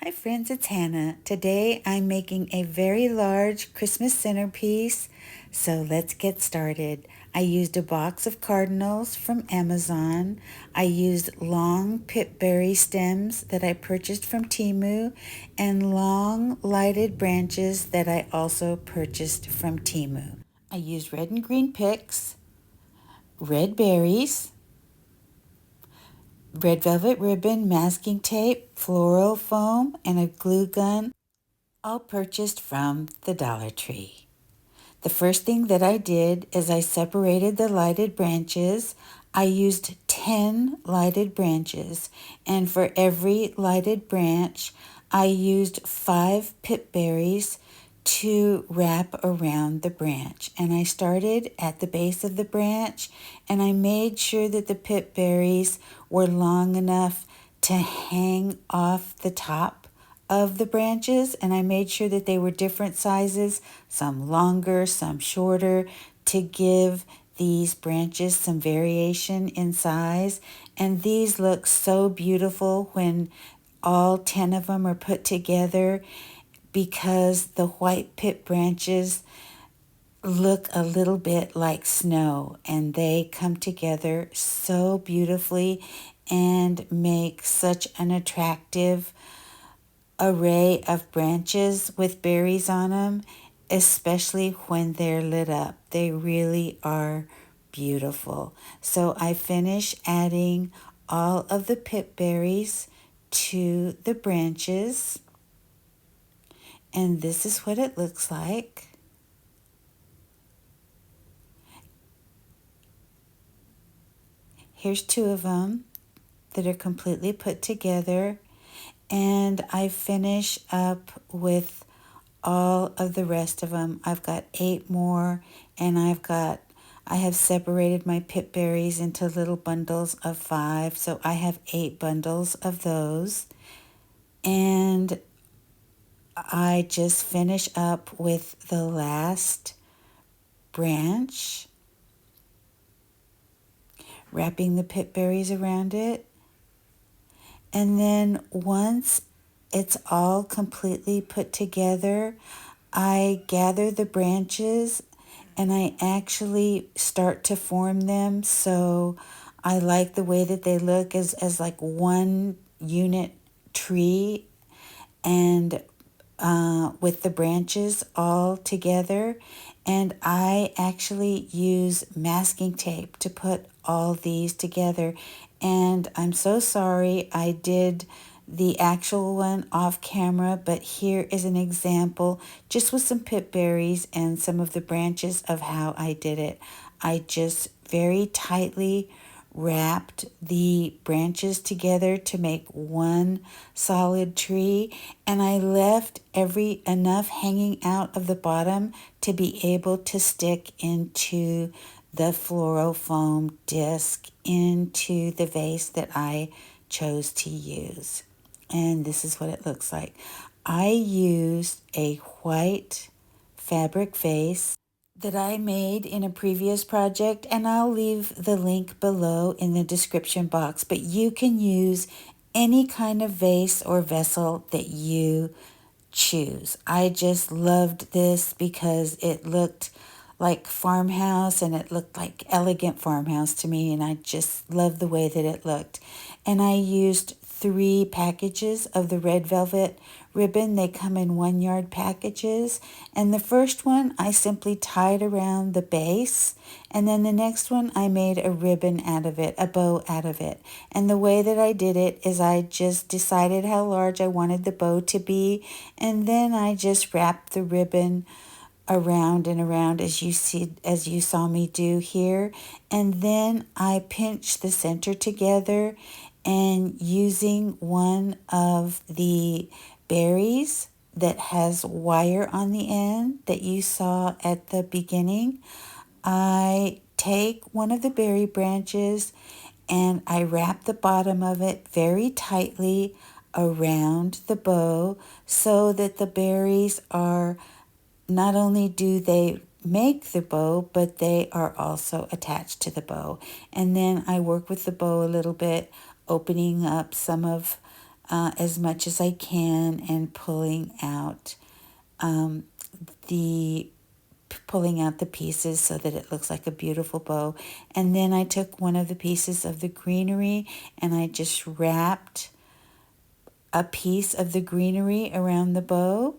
Hi friends, it's Hannah. Today I'm making a very large Christmas centerpiece, so let's get started. I used a box of cardinals from Amazon. I used long pipberry stems that I purchased from Temu and long lighted branches that I also purchased from Temu. I used red and green picks, red berries, red velvet ribbon, masking tape, floral foam, and a glue gun, all purchased from the Dollar Tree. The first thing that I did is I separated the lighted branches. I used 10 lighted branches, and for every lighted branch, I used 5 pipberries to wrap around the branch. And I started at the base of the branch, and I made sure that the pipberries were long enough to hang off the top of the branches, and I made sure that they were different sizes, some longer, some shorter, to give these branches some variation in size. And these look so beautiful when all 10 of them are put together, because the white pip branches look a little bit like snow, and they come together so beautifully and make such an attractive array of branches with berries on them, especially when they're lit up. They really are beautiful. So I finish adding all of the pip berries to the branches, and this is what it looks like. Here's 2 of them that are completely put together, and I finish up with all of the rest of them. I've got 8 more, and I have separated my pip berries into little bundles of 5, so I have 8 bundles of those. And I just finish up with the last branch, wrapping the pip berries around it. And then once it's all completely put together, I gather the branches and I actually start to form them. So I like the way that they look as like one unit tree, and with the branches all together. And I actually use masking tape to put all these together. And I'm so sorry I did the actual one off camera, but here is an example just with some pip berries and some of the branches of how I did it. I just very tightly wrapped the branches together to make one solid tree, and I left enough hanging out of the bottom to be able to stick into the floral foam disc into the vase that I chose to use. And this is what it looks like. I used a white fabric vase that I made in a previous project, and I'll leave the link below in the description box, but you can use any kind of vase or vessel that you choose. I just loved this because it looked like Farmhouse, and it looked like elegant Farmhouse to me, and I just loved the way that it looked. And I used 3 packages of the red velvet ribbon. They come in 1-yard packages, and the first one I simply tied around the base, and then the next one I made a ribbon out of it, a bow out of it. And the way that I did it is I just decided how large I wanted the bow to be, and then I just wrapped the ribbon around and around as you saw me do here. And then I pinched the center together, and using one of the berries that has wire on the end that you saw at the beginning, I take one of the berry branches and I wrap the bottom of it very tightly around the bow, so that the berries are, not only do they make the bow, but they are also attached to the bow. And then I work with the bow a little bit, opening up some of as much as I can and the pulling out the pieces so that it looks like a beautiful bow. And then I took one of the pieces of the greenery and I just wrapped a piece of the greenery around the bow.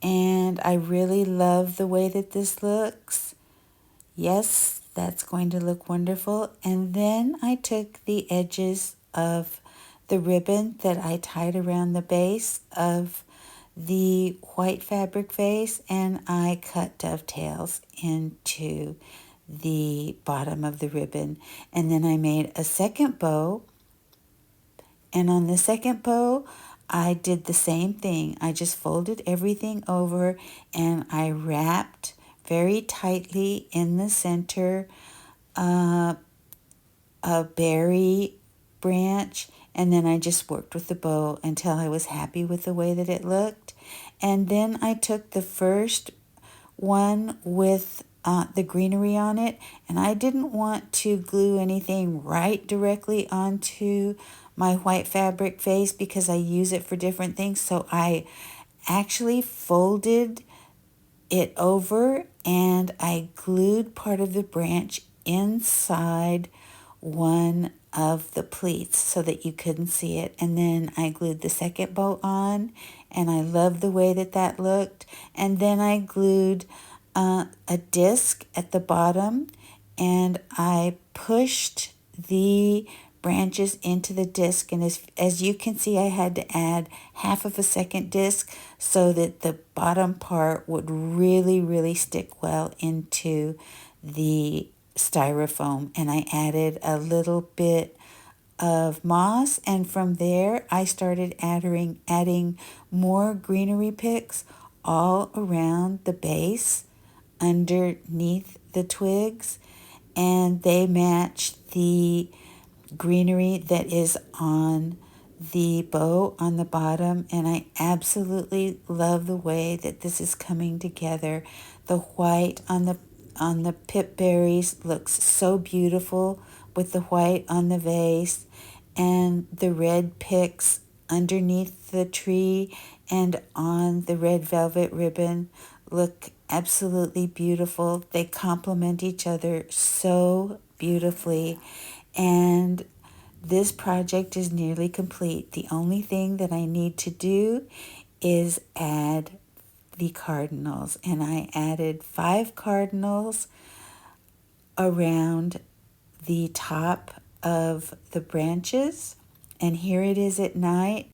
And I really love the way that this looks. Yes, that's going to look wonderful. And then I took the edges of the ribbon that I tied around the base of the white fabric vase and I cut dovetails into the bottom of the ribbon. And then I made a second bow. And on the second bow, I did the same thing. I just folded everything over and I wrapped very tightly in the center a berry branch, and then I just worked with the bow until I was happy with the way that it looked. And then I took the first one with the greenery on it, and I didn't want to glue anything right directly onto my white fabric vase because I use it for different things. So I actually folded it over and I glued part of the branch inside one of the pleats so that you couldn't see it. And then I glued the second bow on and I loved the way that that looked. And then I glued a disc at the bottom and I pushed the branches into the disc, and as you can see, I had to add half of a second disc so that the bottom part would really stick well into the styrofoam. And I added a little bit of moss, and from there I started adding more greenery picks all around the base underneath the twigs, and they match the greenery that is on the bow on the bottom. And I absolutely love the way that this is coming together. The white on the pip berries looks so beautiful with the white on the vase, and the red picks underneath the tree and on the red velvet ribbon look absolutely beautiful. They complement each other so beautifully. And this project is nearly complete. The only thing that I need to do is add the cardinals. And I added 5 cardinals around the top of the branches. And here it is at night,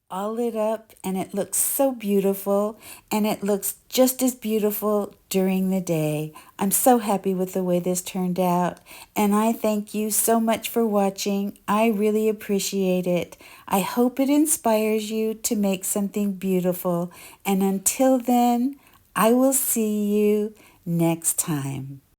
all lit up, and it looks so beautiful, and it looks just as beautiful during the day. I'm so happy with the way this turned out, and I thank you so much for watching. I really appreciate it. I hope it inspires you to make something beautiful, and until then, I will see you next time.